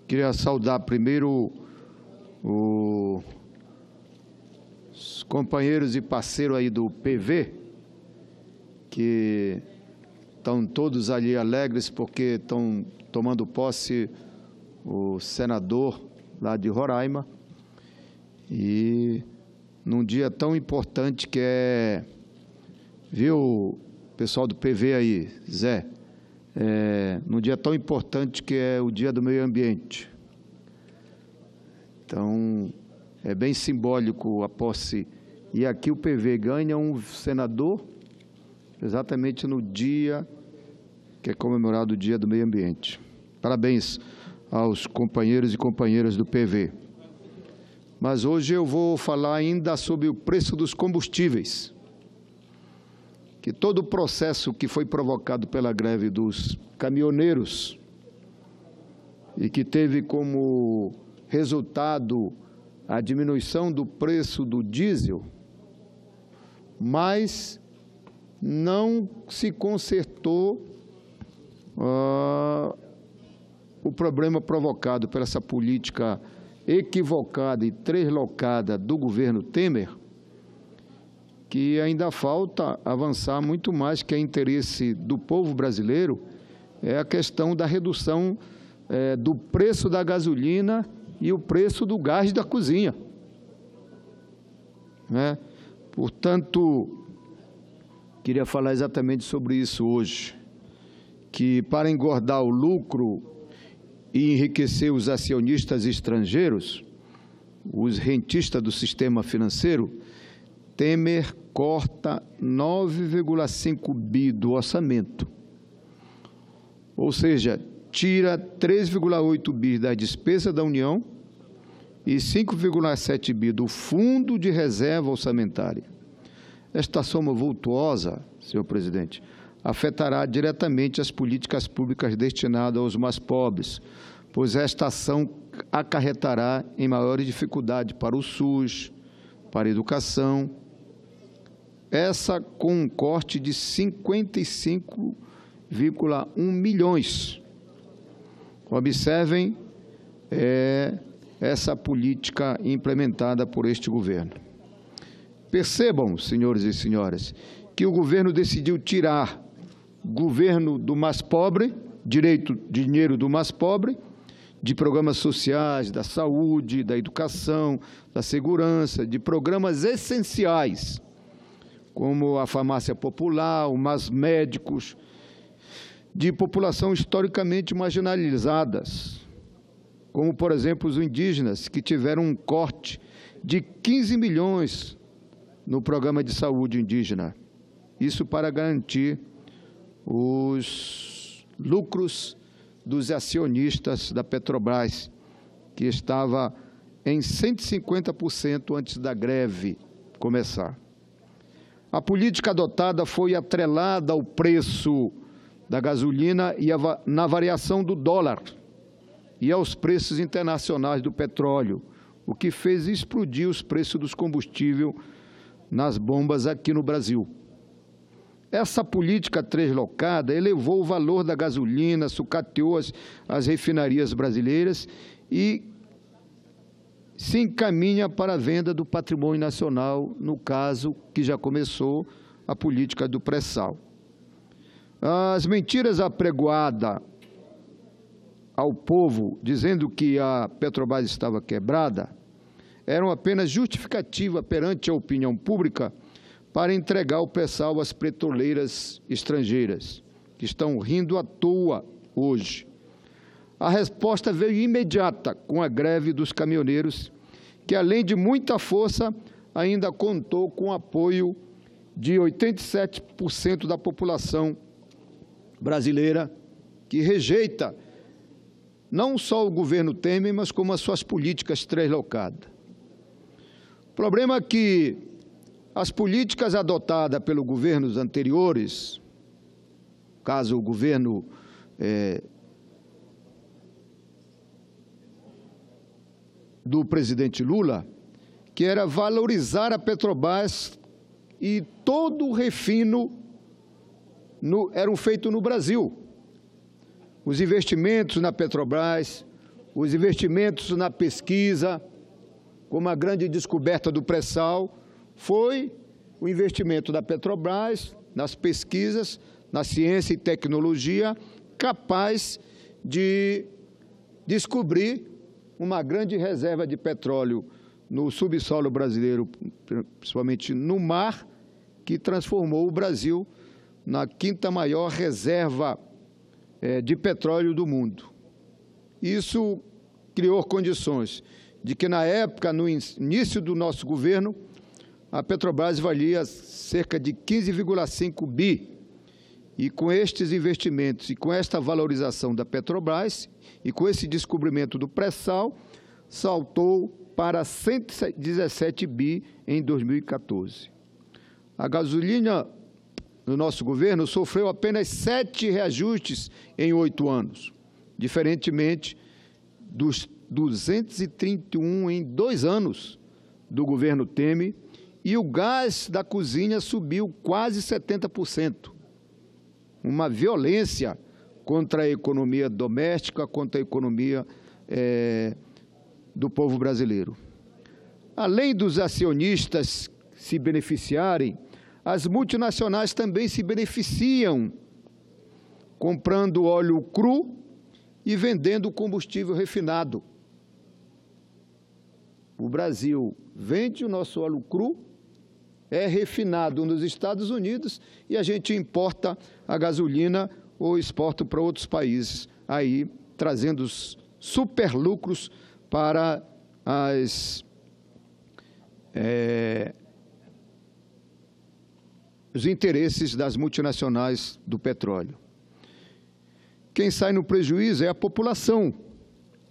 Queria saudar primeiro os companheiros e parceiros aí do PV, que estão todos ali alegres porque estão tomando posse o senador lá de Roraima, e num dia tão importante que é, viu, pessoal do PV aí, Zé, num dia tão importante que é o Dia do Meio Ambiente. Então, é bem simbólico a posse. E aqui o PV ganha um senador exatamente no dia que é comemorado o Dia do Meio Ambiente. Parabéns aos companheiros e companheiras do PV. Mas hoje eu vou falar ainda sobre o preço dos combustíveis, que todo o processo que foi provocado pela greve dos caminhoneiros e que teve como resultado a diminuição do preço do diesel, mas não se consertou o problema provocado por essa política equivocada e translocada do governo Temer, que ainda falta avançar muito mais, que é interesse do povo brasileiro, é a questão da redução do preço da gasolina e o preço do gás da cozinha, né? Portanto, queria falar exatamente sobre isso hoje, que para engordar o lucro e enriquecer os acionistas estrangeiros, os rentistas do sistema financeiro, Temer corta 9,5 bi do orçamento, ou seja, tira 3,8 bi da despesa da União e 5,7 bi do Fundo de Reserva Orçamentária. Esta soma vultuosa, senhor presidente, afetará diretamente as políticas públicas destinadas aos mais pobres, pois esta ação acarretará em maiores dificuldades para o SUS, para a educação, essa com um corte de 55,1 milhões. Observem essa política implementada por este governo. Percebam, senhores e senhoras, que o governo decidiu tirar governo do mais pobre, dinheiro do mais pobre, de programas sociais, da saúde, da educação, da segurança, de programas essenciais, como a farmácia popular, os mais médicos, de população historicamente marginalizadas, como, por exemplo, os indígenas, que tiveram um corte de 15 milhões no programa de saúde indígena. Isso para garantir os lucros dos acionistas da Petrobras, que estava em 150% antes da greve começar. A política adotada foi atrelada ao preço da gasolina e na variação do dólar e aos preços internacionais do petróleo, o que fez explodir os preços dos combustíveis nas bombas aqui no Brasil. Essa política translocada elevou o valor da gasolina, sucateou as refinarias brasileiras e se encaminha para a venda do patrimônio nacional, no caso que já começou a política do pré-sal. As mentiras apregoadas ao povo, dizendo que a Petrobras estava quebrada, eram apenas justificativa perante a opinião pública para entregar o pré-sal às petroleiras estrangeiras, que estão rindo à toa hoje. A resposta veio imediata com a greve dos caminhoneiros, que, além de muita força, ainda contou com o apoio de 87% da população brasileira, que rejeita não só o governo Temer, mas como as suas políticas translocadas. O problema é que as políticas adotadas pelos governos anteriores, caso o governo do presidente Lula, que era valorizar a Petrobras e todo o refino eram feitos no Brasil. Os investimentos na Petrobras, Os investimentos na pesquisa, como a grande descoberta do pré-sal, foi o investimento da Petrobras nas pesquisas, na ciência e tecnologia, capaz de descobrir uma grande reserva de petróleo no subsolo brasileiro, principalmente no mar, que transformou o Brasil na quinta maior reserva de petróleo do mundo. Isso criou condições de que, na época, no início do nosso governo, a Petrobras valia cerca de 15,5 bi. E com estes investimentos e com esta valorização da Petrobras e com esse descobrimento do pré-sal, saltou para 117 bi em 2014. A gasolina, no nosso governo, sofreu apenas 7 reajustes em 8 anos, diferentemente dos 231 em 2 anos do governo Temer, e o gás da cozinha subiu quase 70%. Uma violência contra a economia doméstica, contra a economia do povo brasileiro. Além dos acionistas se beneficiarem, as multinacionais também se beneficiam, comprando óleo cru e vendendo combustível refinado. O Brasil vende o nosso óleo cru, é refinado nos Estados Unidos e a gente importa a gasolina ou exporta para outros países, aí trazendo superlucros para os interesses das multinacionais do petróleo. Quem sai no prejuízo é a população,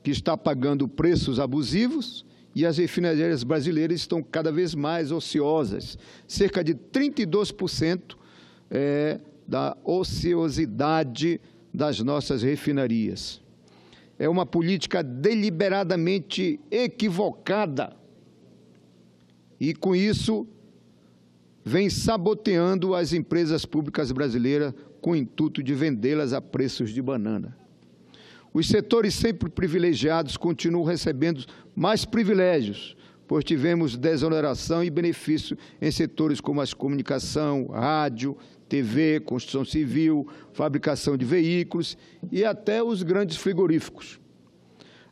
que está pagando preços abusivos, e as refinarias brasileiras estão cada vez mais ociosas. Cerca de 32% da ociosidade das nossas refinarias. É uma política deliberadamente equivocada e, com isso, vem saboteando as empresas públicas brasileiras com o intuito de vendê-las a preços de banana. Os setores sempre privilegiados continuam recebendo mais privilégios, pois tivemos desoneração e benefício em setores como as comunicação, rádio, TV, construção civil, fabricação de veículos e até os grandes frigoríficos.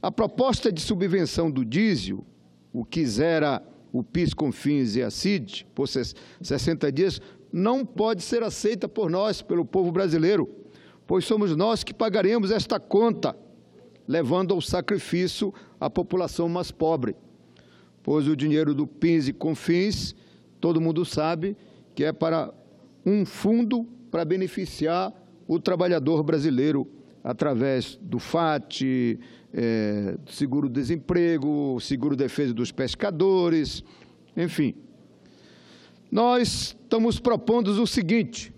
A proposta de subvenção do diesel, o que zera o PIS, COFINS e a CID, por 60 dias, não pode ser aceita por nós, pelo povo brasileiro, pois somos nós que pagaremos esta conta, levando ao sacrifício a população mais pobre. Pois o dinheiro do PIS e COFINS, todo mundo sabe que é para um fundo para beneficiar o trabalhador brasileiro, através do FAT, do seguro-desemprego, seguro-defesa dos pescadores, enfim. Nós estamos propondo o seguinte: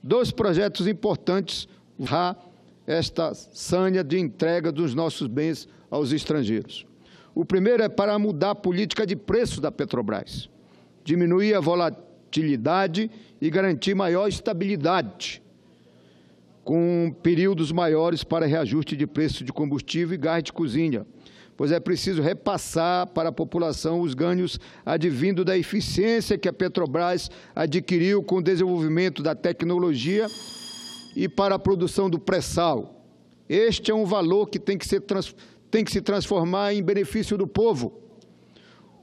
2 projetos importantes para esta sanha de entrega dos nossos bens aos estrangeiros. O primeiro é para mudar a política de preço da Petrobras, diminuir a volatilidade e garantir maior estabilidade, com períodos maiores para reajuste de preço de combustível e gás de cozinha, pois é preciso repassar para a população os ganhos advindo da eficiência que a Petrobras adquiriu com o desenvolvimento da tecnologia e para a produção do pré-sal. Este é um valor que tem que se transformar em benefício do povo.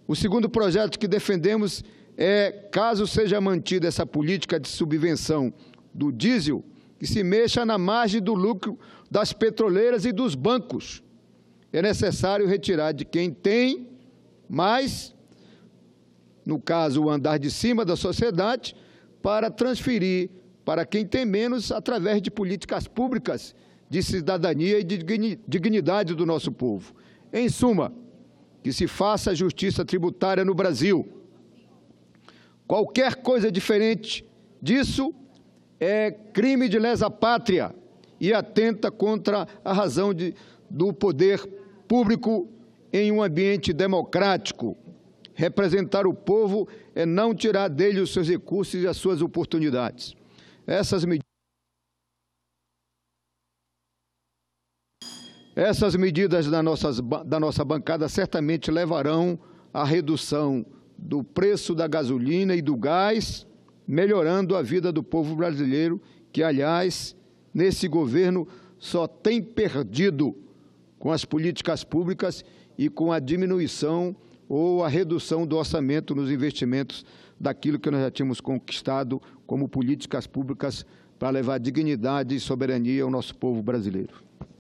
O segundo projeto que defendemos é, caso seja mantida essa política de subvenção do diesel, que se mexa na margem do lucro das petroleiras e dos bancos. É necessário retirar de quem tem mais, no caso, o andar de cima da sociedade, para transferir para quem tem menos através de políticas públicas de cidadania e de dignidade do nosso povo. Em suma, que se faça justiça tributária no Brasil. Qualquer coisa diferente disso é crime de lesa pátria e atenta contra a razão do poder público em um ambiente democrático. Representar o povo é não tirar dele os seus recursos e as suas oportunidades. Essas medidas da nossa bancada certamente levarão à redução do preço da gasolina e do gás, melhorando a vida do povo brasileiro, que, aliás, nesse governo só tem perdido com as políticas públicas e com a diminuição ou a redução do orçamento nos investimentos daquilo que nós já tínhamos conquistado como políticas públicas para levar dignidade e soberania ao nosso povo brasileiro.